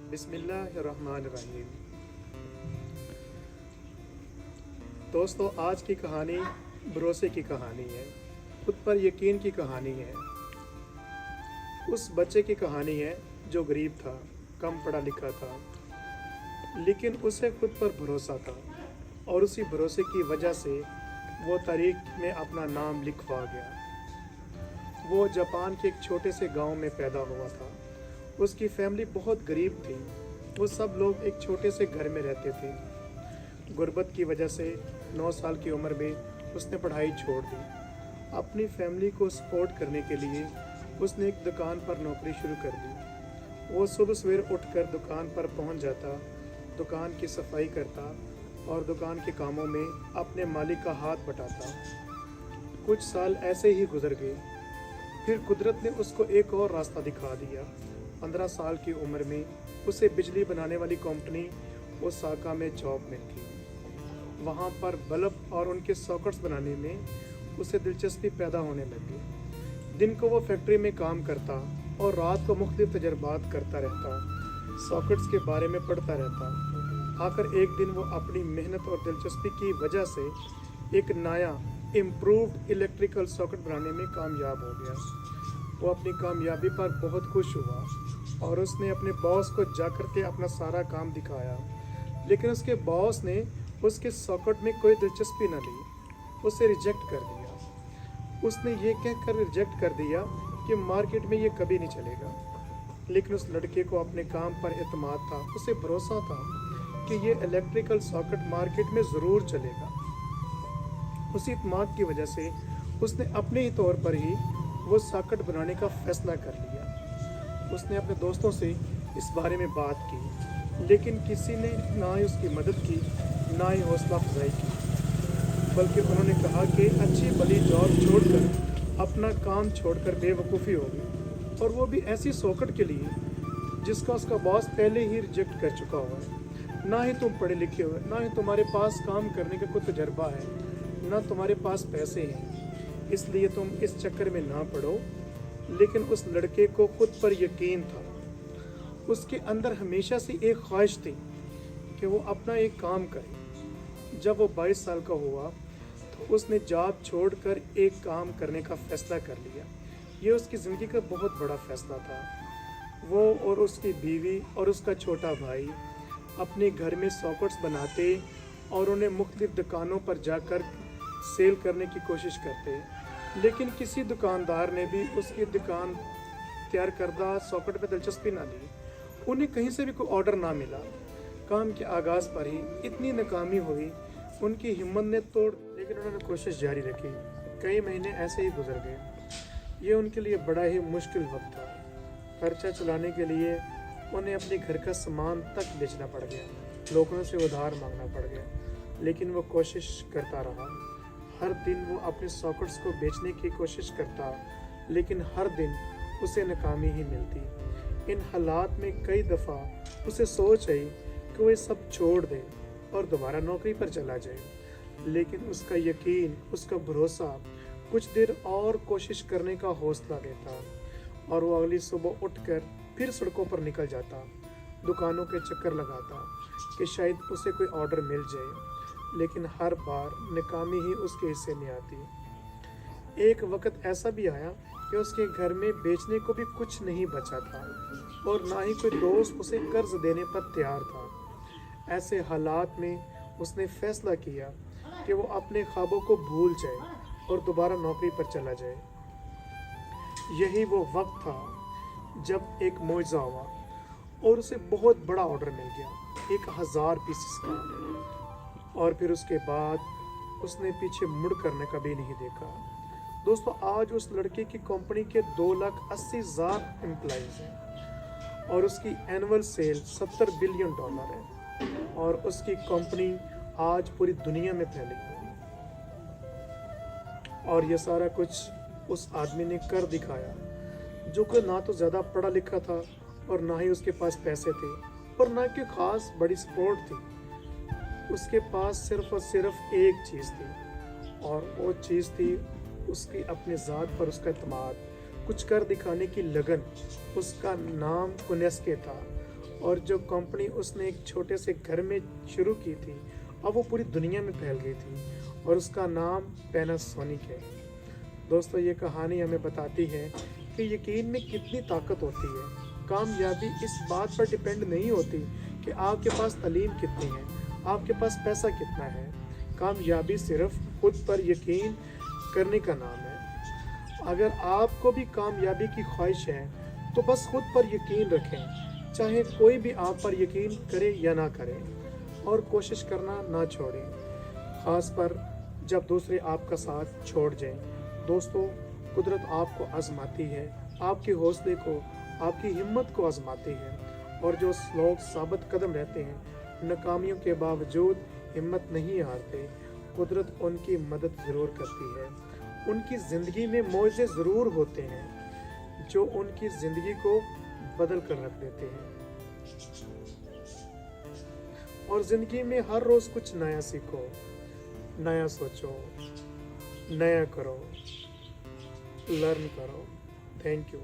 बिस्मिल्लाहिर्रहमानिर्रहीम। दोस्तों, आज की कहानी भरोसे की कहानी है, खुद पर यकीन की कहानी है। उस बच्चे की कहानी है जो गरीब था, कम पढ़ा लिखा था, लेकिन उसे खुद पर भरोसा था और उसी भरोसे की वजह से वो तारीख में अपना नाम लिखवा गया। वो जापान के एक छोटे से गांव में पैदा हुआ था। उसकी फैमिली बहुत गरीब थी। वो सब लोग एक छोटे से घर में रहते थे। गुर्बत की वजह से 9 साल की उम्र में उसने पढ़ाई छोड़ दी। अपनी फैमिली को सपोर्ट करने के लिए उसने एक दुकान पर नौकरी शुरू कर दी। वो सुबह सवेर उठकर दुकान पर पहुंच जाता, दुकान की सफाई करता और दुकान के कामों में अपने मालिक का हाथ बटाता। कुछ साल ऐसे ही गुजर गए। फिर कुदरत ने उसको एक और रास्ता दिखा दिया। 15 साल की उम्र में उसे बिजली बनाने वाली कंपनी ओसाका में जॉब मिली। वहाँ पर बल्ब और उनके सॉकेट्स बनाने में उसे दिलचस्पी पैदा होने लगी। दिन को वो फैक्ट्री में काम करता और रात को मुख्तलिफ तजर्बात करता रहता, सॉकेट्स के बारे में पढ़ता रहता। आखिर एक दिन वो अपनी मेहनत और दिलचस्पी की वजह से एक नया इम्प्रूव्ड इलेक्ट्रिकल सॉकेट बनाने में कामयाब हो गया। वो अपनी कामयाबी पर बहुत खुश हुआ और उसने अपने बॉस को जाकर के अपना सारा काम दिखाया, लेकिन उसके बॉस ने उसके सॉकेट में कोई दिलचस्पी न ली, उसे रिजेक्ट कर दिया। उसने ये कहकर रिजेक्ट कर दिया कि मार्केट में ये कभी नहीं चलेगा। लेकिन उस लड़के को अपने काम पर एतमाद था, उसे भरोसा था कि ये इलेक्ट्रिकल सॉकेट मार्केट में ज़रूर चलेगा। उसी एतमाद की वजह से उसने अपने ही तौर पर ही वो सॉकेट बनाने का फैसला कर लिया। उसने अपने दोस्तों से इस बारे में बात की, लेकिन किसी ने ना ही उसकी मदद की, ना ही हौसला अफजाई की, बल्कि उन्होंने कहा कि अच्छी भली जॉब छोड़कर, अपना काम छोड़कर बेवकूफ़ी होगी, और वो भी ऐसी सॉकेट के लिए जिसका उसका बॉस पहले ही रिजेक्ट कर चुका हुआ है। ना ही तुम पढ़े लिखे हो, ना ही तुम्हारे पास काम करने का कोई तजर्बा है, ना तुम्हारे पास पैसे हैं, इसलिए तुम इस चक्कर में ना पड़ो। लेकिन उस लड़के को खुद पर यकीन था। उसके अंदर हमेशा से एक ख्वाहिश थी कि वो अपना एक काम करे। जब वो 22 साल का हुआ तो उसने जॉब छोड़कर एक काम करने का फ़ैसला कर लिया। ये उसकी ज़िंदगी का बहुत बड़ा फ़ैसला था। वो और उसकी बीवी और उसका छोटा भाई अपने घर में सॉकेट्स बनाते और उन्हें मुख्तलिफ दुकानों पर जाकर सेल करने की कोशिश करते, लेकिन किसी दुकानदार ने भी उसकी दुकान तैयार करदा सॉकेट में दिलचस्पी ना ली। उन्हें कहीं से भी कोई ऑर्डर ना मिला। काम के आगाज़ पर ही इतनी नाकामी हुई, उनकी हिम्मत ने तोड़, लेकिन उन्होंने कोशिश जारी रखी। कई महीने ऐसे ही गुजर गए। ये उनके लिए बड़ा ही मुश्किल वक्त था। खर्चा चलाने के लिए उन्हें अपने घर का सामान तक बेचना पड़ गया, लोगों से उधार मांगना पड़ गया, लेकिन वो कोशिश करता रहा। हर दिन वो अपने सॉकेट्स को बेचने की कोशिश करता, लेकिन हर दिन उसे नाकामी ही मिलती। इन हालात में कई दफ़ा उसे सोच आई कि वो ये सब छोड़ दे और दोबारा नौकरी पर चला जाए, लेकिन उसका यकीन, उसका भरोसा कुछ देर और कोशिश करने का हौसला देता और वो अगली सुबह उठकर फिर सड़कों पर निकल जाता, दुकानों के चक्कर लगाता कि शायद उसे कोई ऑर्डर मिल जाए, लेकिन हर बार नाकामी ही उसके हिस्से में आती। एक वक्त ऐसा भी आया कि उसके घर में बेचने को भी कुछ नहीं बचा था और ना ही कोई दोस्त उसे कर्ज देने पर तैयार था। ऐसे हालात में उसने फैसला किया कि वो अपने ख्वाबों को भूल जाए और दोबारा नौकरी पर चला जाए। यही वो वक्त था जब एक मौजज़ा हुआ और उसे बहुत बड़ा ऑर्डर मिल गया, 1000 पीसेस का। और फिर उसके बाद उसने पीछे मुड़ कर न कभी नहीं देखा। दोस्तों, आज उस लड़के की कंपनी के 2,80,000 एम्प्लॉइज़ हैं और उसकी एनुअल सेल $70 बिलियन है और उसकी कंपनी आज पूरी दुनिया में फैली है। और ये सारा कुछ उस आदमी ने कर दिखाया जो कि ना तो ज़्यादा पढ़ा लिखा था और ना ही उसके पास पैसे थे और ना कि ख़ास बड़ी सपोर्ट थी। उसके पास सिर्फ और सिर्फ एक चीज़ थी और वो चीज़ थी उसकी अपने ज़ात पर उसका एतमाद, कुछ कर दिखाने की लगन। उसका नाम कुनेस्के था और जो कंपनी उसने एक छोटे से घर में शुरू की थी अब वो पूरी दुनिया में फैल गई थी और उसका नाम पैनासोनिक है। दोस्तों, ये कहानी हमें बताती है कि यकीन में कितनी ताकत होती है। कामयाबी इस बात पर डिपेंड नहीं होती कि आपके पास तालीम कितनी है, आपके पास पैसा कितना है। कामयाबी सिर्फ खुद पर यकीन करने का नाम है। अगर आपको भी कामयाबी की ख्वाहिश है तो बस खुद पर यकीन रखें, चाहे कोई भी आप पर यकीन करे या ना करे, और कोशिश करना ना छोड़ें, खास पर जब दूसरे आपका साथ छोड़ जाएं। दोस्तों, कुदरत आपको आजमाती है, आपके हौसले को, आपकी हिम्मत को आजमाती है, और जो लोग साबित कदम रहते हैं, नाकामियों के बावजूद हिम्मत नहीं हारते, कुदरत उनकी मदद ज़रूर करती है। उनकी ज़िंदगी में मौजे ज़रूर होते हैं जो उनकी ज़िंदगी को बदल कर रख देते हैं। और ज़िंदगी में हर रोज़ कुछ नया सीखो, नया सोचो, नया करो, लर्न करो। Thank you.